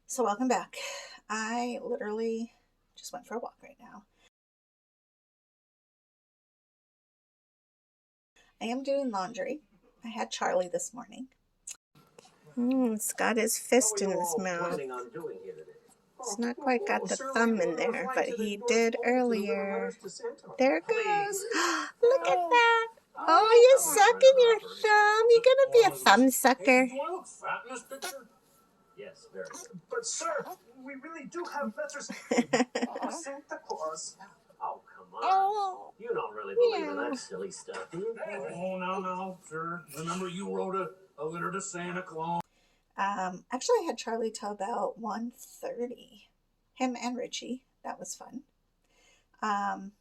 So welcome back. I literally just went for a walk right now. I am doing laundry. I had Charlie this morning. It's got his fist in his mouth. It's not quite got the thumb in there, but he did earlier. There it goes. Look at that. Oh, you're sucking your thumb. You're going to be a thumb sucker. Yes, very good. But sir, we really do have letters. Santa Claus. Oh, come on. Oh, You don't really believe in yeah. that silly stuff, do you? Oh, no, sir. Remember you wrote a letter to Santa Claus? Actually, I had Charlie till about 1:30. Him and Richie. That was fun. Um,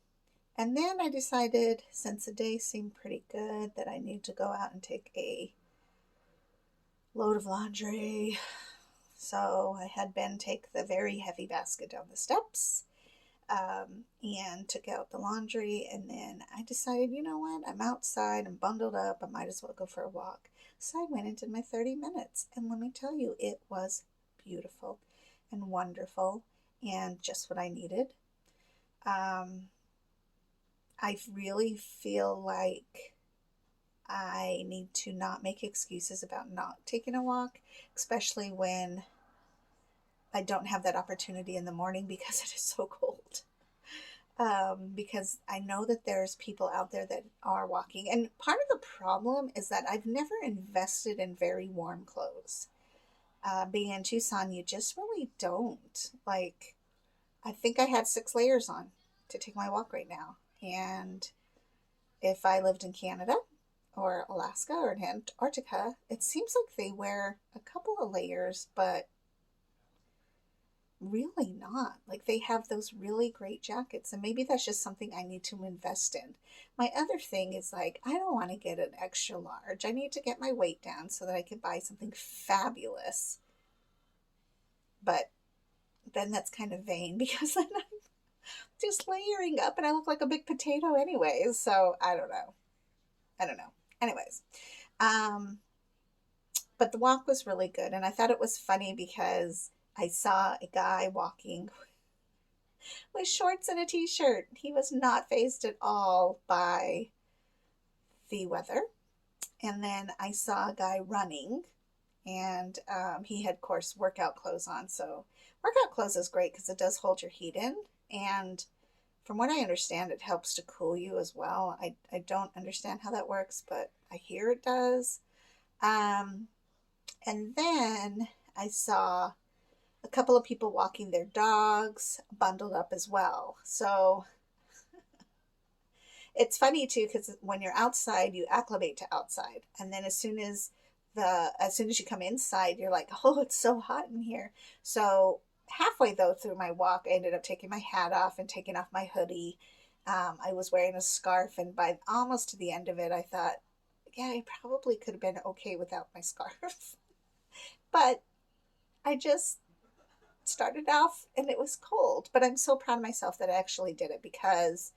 and then I decided, since the day seemed pretty good, that I need to go out and take a load of laundry. So I had Ben take the very heavy basket down the steps and took out the laundry. And then I decided, you know what? I'm outside, I'm bundled up, I might as well go for a walk. So I went into my 30 minutes. And let me tell you, it was beautiful and wonderful and just what I needed. Um, I really feel like I need to not make excuses about not taking a walk, especially when I don't have that opportunity in the morning because it is so cold. Because I know that there's people out there that are walking. And part of the problem is that I've never invested in very warm clothes. Being in Tucson, you just really don't. Like, I think I had 6 layers on to take my walk right now. And if I lived in Canada or Alaska or in Antarctica, it seems like they wear a couple of layers, but really not. Like they have those really great jackets, and maybe that's just something I need to invest in. My other thing is like, I don't want to get an extra large. I need to get my weight down so that I can buy something fabulous. But then that's kind of vain because then I'm just layering up and I look like a big potato anyways. So I don't know. I don't know. Anyways, um, but the walk was really good, and I thought it was funny because I saw a guy walking with shorts and a t-shirt. He was not fazed at all by the weather. And then I saw a guy running, and he had, of course, workout clothes on. So workout clothes is great because it does hold your heat in, and from what I understand, it helps to cool you as well. I don't understand how that works, but I hear it does. Um, and then I saw a couple of people walking their dogs bundled up as well. So it's funny too because when you're outside, you acclimate to outside, and then as soon as you come inside, you're like, oh, it's so hot in here. So halfway though through my walk, I ended up taking my hat off and taking off my hoodie. I was wearing a scarf, and by almost to the end of it, I thought, yeah, I probably could have been okay without my scarf, but I just started off and it was cold. But I'm so proud of myself that I actually did it because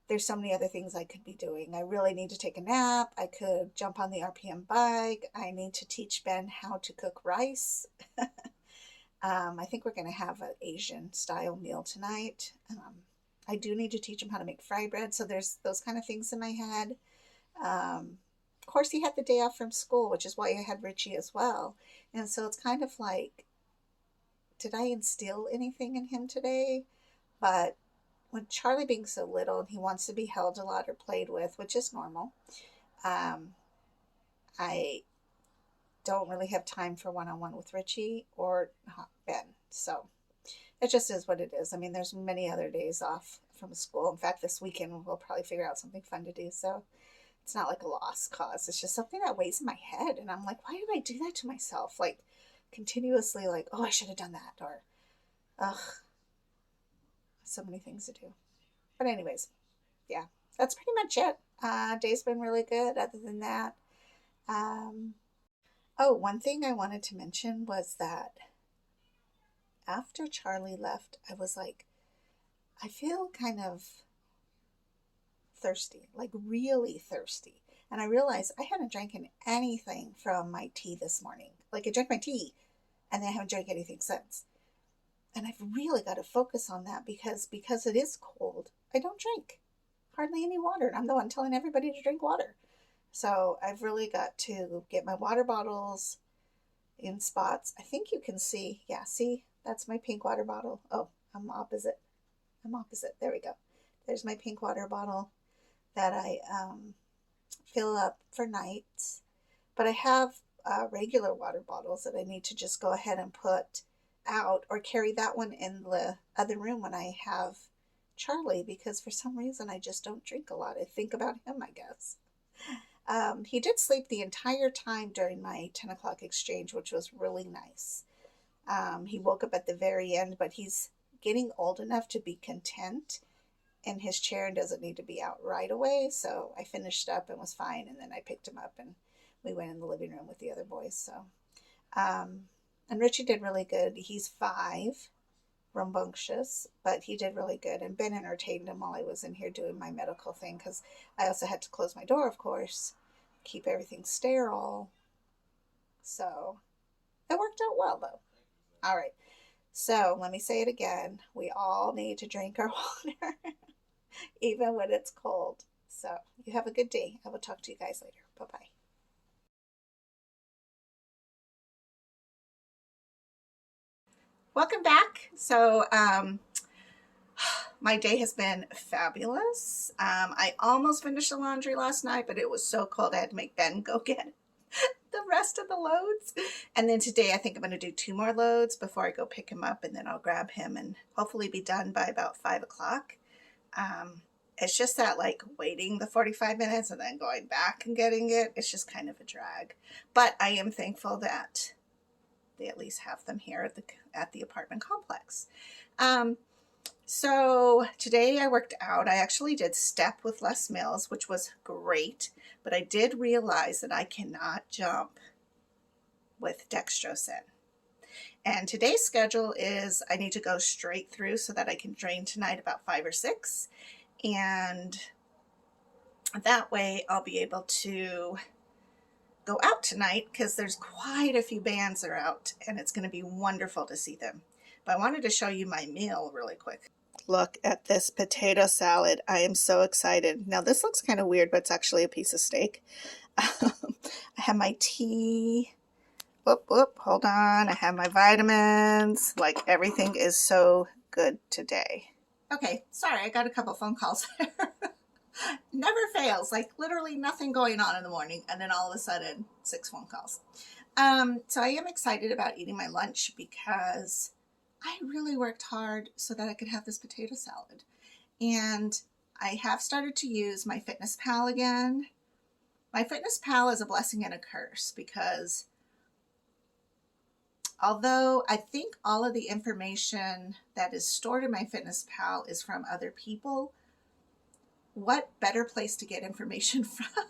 there's so many other things I could be doing. I really need to take a nap. I could jump on the RPM bike. I need to teach Ben how to cook rice. I think we're going to have an Asian style meal tonight. I do need to teach him how to make fry bread. So there's those kind of things in my head. Of course, he had the day off from school, which is why I had Richie as well. And so it's kind of like, did I instill anything in him today? But with Charlie being so little and he wants to be held a lot or played with, which is normal, um, I don't really have time for one on one with Richie or Ben. So it just is what it is. I mean, there's many other days off from school. In fact, this weekend we'll probably figure out something fun to do. So it's not like a lost cause. It's just something that weighs in my head. And I'm like, why did I do that to myself? Like, continuously, like, oh, I should have done that. Or, ugh, so many things to do. But, anyways, yeah, that's pretty much it. Day's been really good. Other than that, um, oh, one thing I wanted to mention was that after Charlie left, I was like, I feel kind of thirsty, like really thirsty. And I realized I hadn't drank anything from my tea this morning. Like I drank my tea and then I haven't drank anything since. And I've really got to focus on that because it is cold. I don't drink hardly any water, and I'm the one telling everybody to drink water. So I've really got to get my water bottles in spots. I think you can see. Yeah, see, that's my pink water bottle. Oh, I'm opposite. I'm opposite. There we go. There's my pink water bottle that I fill up for nights. But I have regular water bottles that I need to just go ahead and put out or carry that one in the other room when I have Charlie, because for some reason I just don't drink a lot. I think about him, I guess. He did sleep the entire time during my 10 o'clock exchange, which was really nice. He woke up at the very end, but he's getting old enough to be content in his chair and doesn't need to be out right away. So I finished up and was fine. And then I picked him up and we went in the living room with the other boys. So, and Richie did really good. He's 5, rambunctious, but he did really good. And Ben entertained him while I was in here doing my medical thing, because I also had to close my door, of course, keep everything sterile. So it worked out well, though. All right. So let me say it again. We all need to drink our water, even when it's cold. So you have a good day. I will talk to you guys later. Bye-bye. Welcome back. So my day has been fabulous. I almost finished the laundry last night, but it was so cold I had to make Ben go get the rest of the loads. And then today I think I'm going to do 2 more loads before I go pick him up, and then I'll grab him and hopefully be done by about 5 o'clock. It's just that, like, waiting the 45 minutes and then going back and getting it, it's just kind of a drag. But I am thankful that they at least have them here at the apartment complex. So today I worked out. I actually did step with Les Mills, which was great, but I did realize that I cannot jump with dextrose in. And today's schedule is I need to go straight through so that I can drain tonight about 5 or 6. And that way I'll be able to go out tonight, because there's quite a few bands that are out and it's going to be wonderful to see them. But I wanted to show you my meal really quick. Look at this potato salad. I am so excited. Now this looks kind of weird, but it's actually a piece of steak. I have my tea. Hold on. I have my vitamins. Like, everything is so good today. Okay, sorry, I got a couple phone calls there. Never fails, like literally nothing going on in the morning, and then all of a sudden 6 phone calls. So I am excited about eating my lunch because I really worked hard so that I could have this potato salad. And I have started to use my Fitness Pal again. My Fitness Pal is a blessing and a curse, because although I think all of the information that is stored in my Fitness Pal is from other people, what better place to get information from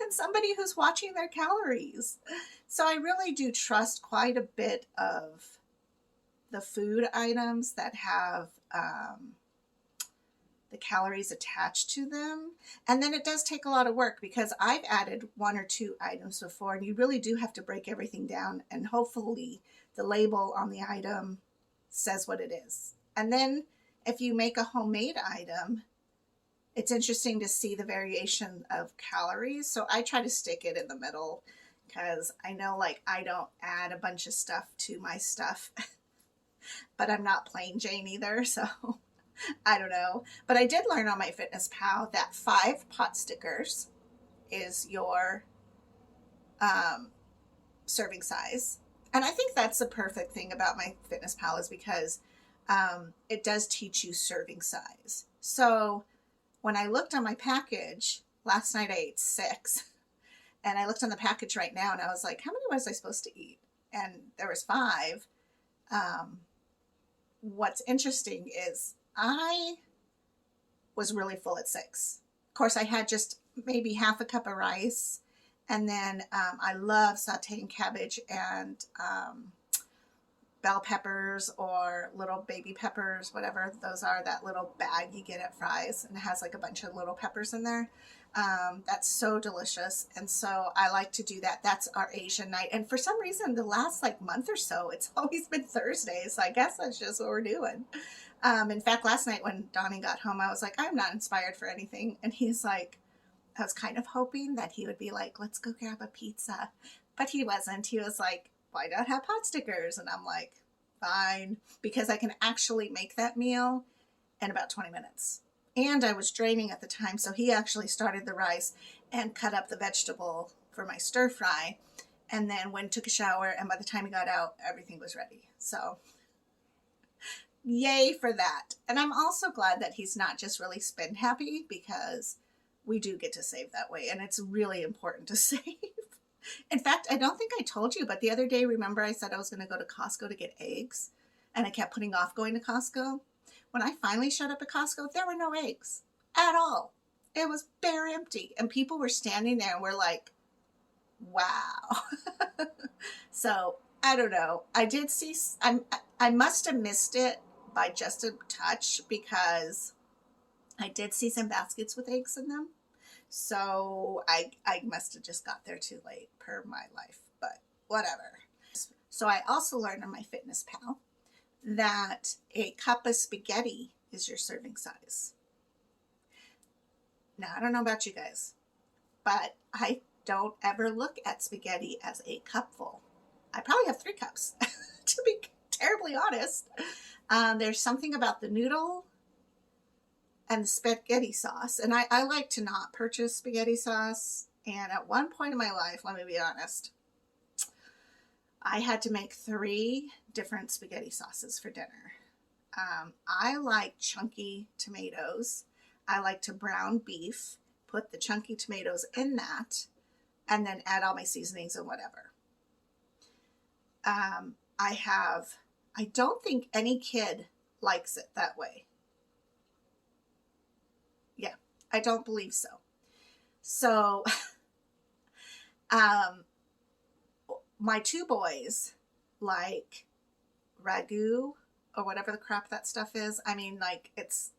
than somebody who's watching their calories? So I really do trust quite a bit of the food items that have the calories attached to them. And then it does take a lot of work, because I've added 1 or 2 items before, and you really do have to break everything down, and hopefully the label on the item says what it is. And then if you make a homemade item, it's interesting to see the variation of calories. So I try to stick it in the middle, because I know, like, I don't add a bunch of stuff to my stuff, but I'm not plain Jane either. So I don't know. But I did learn on my Fitness Pal that 5 pot stickers is your serving size. And I think that's the perfect thing about my Fitness Pal, is because it does teach you serving size. So when I looked on my package, last night I ate 6, and I looked on the package right now and I was like, how many was I supposed to eat? And there was 5. What's interesting is I was really full at 6. Of course, I had just maybe half a cup of rice, and then I love sauteing cabbage and bell peppers, or little baby peppers, whatever those are, that little bag you get at Fry's, and it has like a bunch of little peppers in there. That's so delicious. And so I like to do that. That's our Asian night. And for some reason, the last like month or so, it's always been Thursdays. So I guess that's just what we're doing. In fact, last night when Donnie got home, I was like, I'm not inspired for anything. And he's like, I was kind of hoping that he would be like, let's go grab a pizza. But he wasn't. He was like, why not have pot stickers? And I'm like, fine, because I can actually make that meal in about 20 minutes. And I was draining at the time, so he actually started the rice and cut up the vegetable for my stir fry, and then went and took a shower, and by the time he got out, everything was ready. So yay for that. And I'm also glad that he's not just really spend happy, because we do get to save that way, and it's really important to save. In fact, I don't think I told you, but the other day, remember I said I was going to go to Costco to get eggs, and I kept putting off going to Costco? When I finally showed up at Costco, there were no eggs at all. It was bare empty, and people were standing there and were like, wow. So I don't know. I did see, I must have missed it by just a touch, because I did see some baskets with eggs in them. So I must have just got there too late, per my life, but whatever. So I also learned on my Fitness Pal that a cup of spaghetti is your serving size. Now, I don't know about you guys, but I don't ever look at spaghetti as a cupful. I probably have 3 cups, to be terribly honest. There's something about the noodle and the spaghetti sauce. And I like to not purchase spaghetti sauce. And at one point in my life, let me be honest, I had to make 3 different spaghetti sauces for dinner. I like chunky tomatoes. I like to brown beef, put the chunky tomatoes in that, and then add all my seasonings and whatever. I don't think any kid likes it that way. Yeah, I don't believe so. So, my 2 boys like ragu, or whatever the crap that stuff is. I mean, like, it's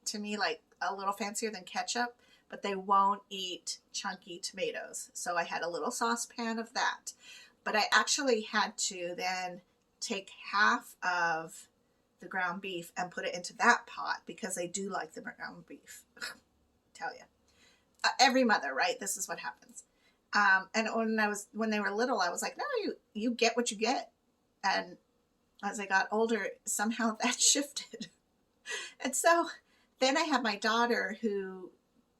to me like a little fancier than ketchup, but they won't eat chunky tomatoes. So I had a little saucepan of that. But I actually had to then take half of the ground beef and put it into that pot, because they do like the ground beef. Tell you, every mother, right? This is what happens. And when they were little, I was like, no, you get what you get. And as I got older, somehow that shifted. And so then I have my daughter, who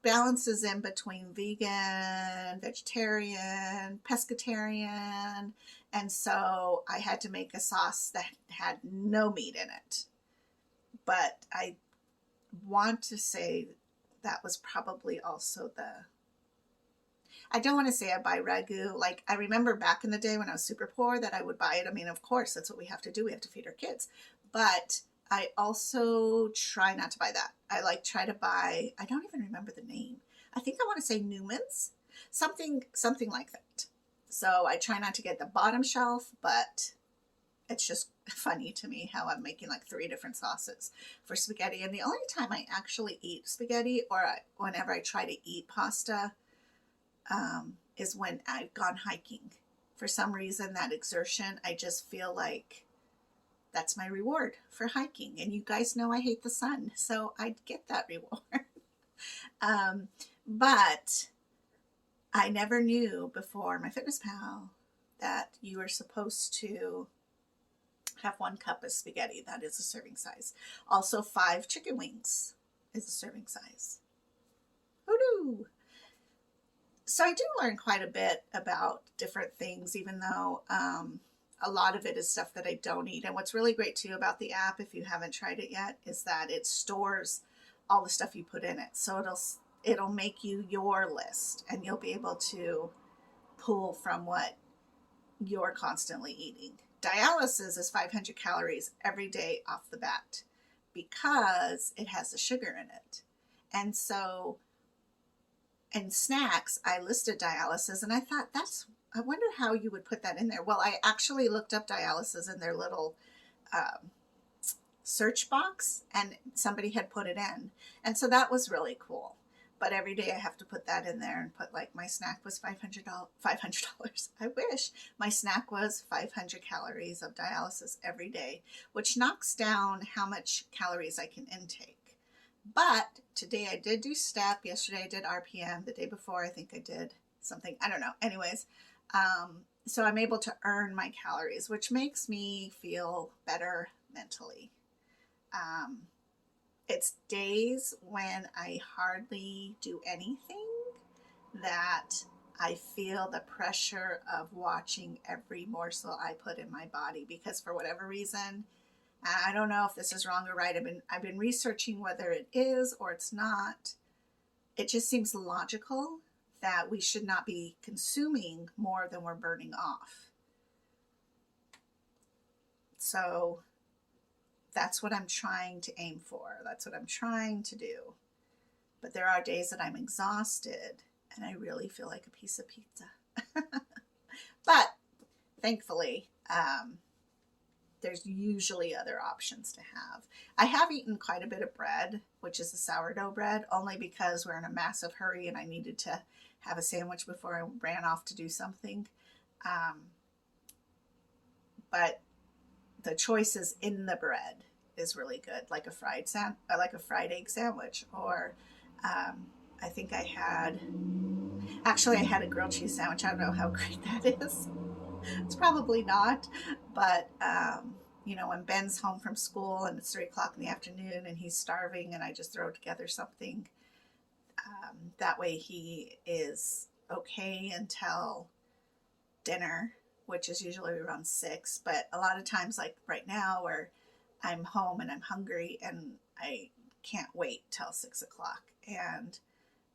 balances in between vegan, vegetarian, pescatarian. And so I had to make a sauce that had no meat in it. But I want to say that was probably also I don't want to say I buy ragu. Like, I remember back in the day when I was super poor that I would buy it. I mean, of course, that's what we have to do. We have to feed our kids. But I also try not to buy that. I try to buy, I don't even remember the name. I think I want to say Newman's, something like that. So I try not to get the bottom shelf, but it's just funny to me how I'm making like 3 different sauces for spaghetti. And the only time I actually eat spaghetti, or whenever I try to eat pasta, is when I've gone hiking. For some reason, that exertion, I just feel like that's my reward for hiking. And you guys know I hate the sun, so I get that reward. But I never knew before my Fitness Pal that you are supposed to have 1 cup of spaghetti. That is a serving size. Also, 5 chicken wings is a serving size. Who knew? So I do learn quite a bit about different things, even though a lot of it is stuff that I don't eat. And what's really great too about the app, if you haven't tried it yet, is that it stores all the stuff you put in it. So it'll make you your list, and you'll be able to pull from what you're constantly eating. Dialysis is 500 calories every day off the bat, because it has the sugar in it. And so in snacks, I listed dialysis, and I thought, I wonder how you would put that in there. Well, I actually looked up dialysis in their little search box, and somebody had put it in. And so that was really cool. But every day I have to put that in there and put like my snack was $500. $500. I wish my snack was 500 calories of dialysis every day, which knocks down how much calories I can intake. But today I did do step. Yesterday I did RPM. The day before I think I did something. I don't know. Anyways, so I'm able to earn my calories, which makes me feel better mentally. Um, it's days when I hardly do anything that I feel the pressure of watching every morsel I put in my body, because for whatever reason, I don't know if this is wrong or right. I've been researching whether it is or it's not. It just seems logical that we should not be consuming more than we're burning off. So that's what I'm trying to aim for. That's what I'm trying to do. But there are days that I'm exhausted and I really feel like a piece of pizza. But thankfully, there's usually other options to have. I have eaten quite a bit of bread, which is the sourdough bread, only because we're in a massive hurry and I needed to have a sandwich before I ran off to do something. But the choices in the bread is really good, like a fried egg sandwich, or I think I had a grilled cheese sandwich. I don't know how great that is. It's probably not, but when Ben's home from school and it's 3 o'clock in the afternoon and he's starving, and I just throw together something, that way he is okay until dinner, which is usually around 6. But a lot of times, like right now, where I'm home and I'm hungry and I can't wait till 6 o'clock, and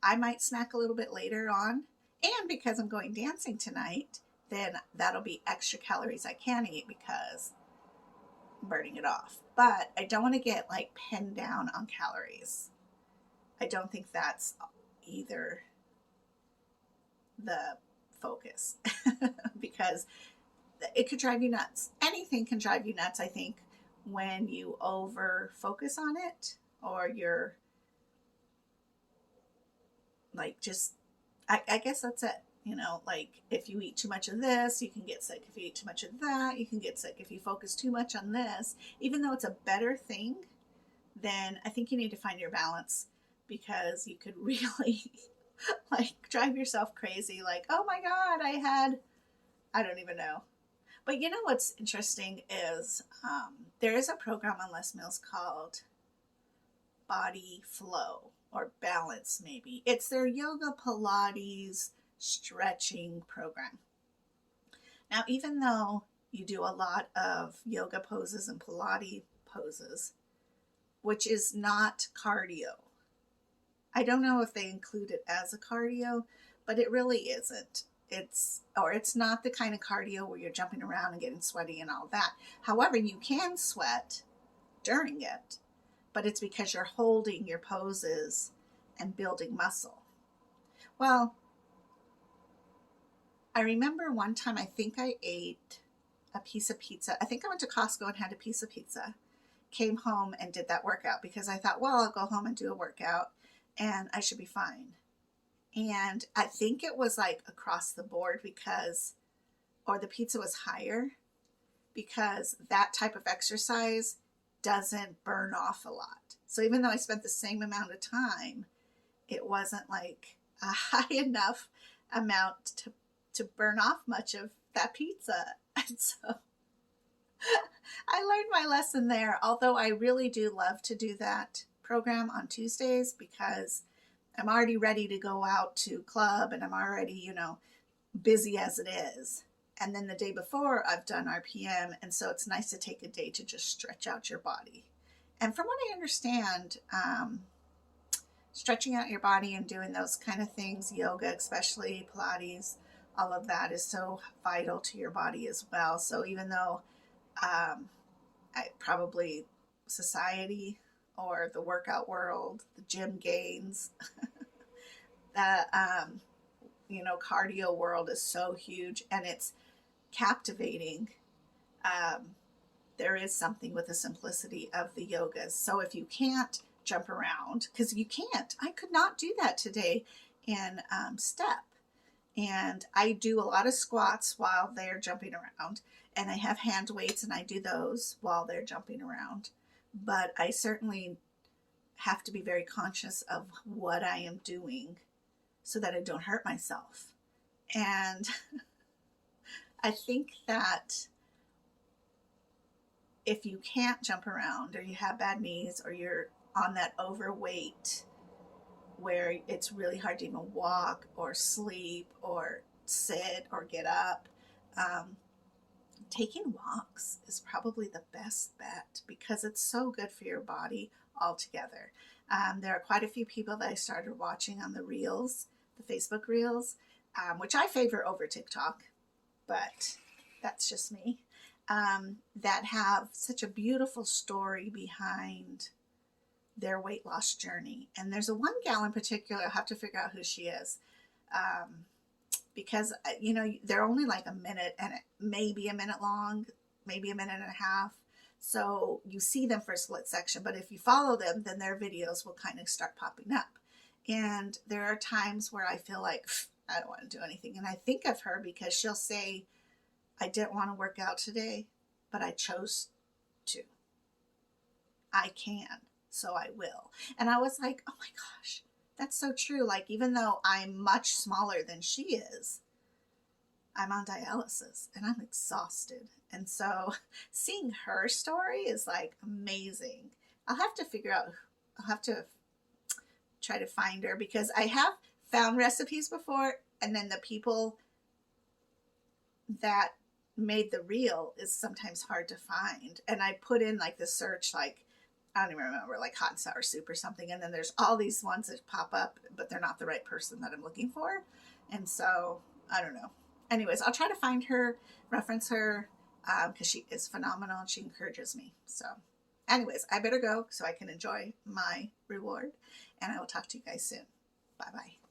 I might snack a little bit later on. And because I'm going dancing tonight, then that'll be extra calories I can eat because I'm burning it off. But I don't want to get like pinned down on calories. I don't think that's either the focus because it could drive you nuts. Anything can drive you nuts, I think, when you over focus on it, or you're like just, I guess that's it. Like if you eat too much of this, you can get sick. If you eat too much of that, you can get sick. If you focus too much on this, even though it's a better thing, then I think you need to find your balance, because you could really like drive yourself crazy. Like, oh my God, I don't even know. But what's interesting is there is a program on Les Mills called Body Flow, or Balance maybe. It's their yoga, Pilates, stretching program. Now, even though you do a lot of yoga poses and Pilates poses, which is not cardio, I don't know if they include it as a cardio, but it really isn't. It's not the kind of cardio where you're jumping around and getting sweaty and all that. However, you can sweat during it, but it's because you're holding your poses and building muscle. Well, I remember one time I think I ate a piece of pizza. I think I went to Costco and had a piece of pizza, came home and did that workout because I thought, well, I'll go home and do a workout and I should be fine. And I think it was like across the board or the pizza was higher, because that type of exercise doesn't burn off a lot. So even though I spent the same amount of time, it wasn't like a high enough amount to burn off much of that pizza. And so I learned my lesson there, although I really do love to do that program on Tuesdays, because I'm already ready to go out to club and I'm already, busy as it is. And then the day before I've done RPM. And so it's nice to take a day to just stretch out your body. And from what I understand, stretching out your body and doing those kind of things, yoga, especially Pilates, all of that is so vital to your body as well. So even though probably society or the workout world, the gym gains, the cardio world is so huge and it's captivating. There is something with the simplicity of the yogas. So if you can't jump around because you can't. I could not do that today in step. And I do a lot of squats while they're jumping around. And I have hand weights and I do those while they're jumping around. But I certainly have to be very conscious of what I am doing so that I don't hurt myself. And I think that if you can't jump around or you have bad knees or you're on that overweight where it's really hard to even walk or sleep or sit or get up, taking walks is probably the best bet because it's so good for your body altogether. There are quite a few people that I started watching on the reels, the Facebook reels, which I favor over TikTok, but that's just me, that have such a beautiful story behind their weight loss journey. And there's a one gal in particular, I'll have to figure out who she is, because they're only like a minute and maybe a minute long, maybe a minute and a half. So you see them for a split section, but if you follow them, then their videos will kind of start popping up. And there are times where I feel like I don't want to do anything. And I think of her because she'll say, I didn't want to work out today, but I chose to. I can, so I will. And I was like, oh my gosh, that's so true. Like, even though I'm much smaller than she is, I'm on dialysis and I'm exhausted. And so seeing her story is like amazing. I'll have to try to find her because I have found recipes before, and then the people that made the reel is sometimes hard to find. And I put in like the search, like, I don't even remember, like hot and sour soup or something. And then there's all these ones that pop up, but they're not the right person that I'm looking for. And so I don't know. Anyways, I'll try to find her, reference her, because she is phenomenal and she encourages me. So anyways, I better go so I can enjoy my reward. And I will talk to you guys soon. Bye-bye.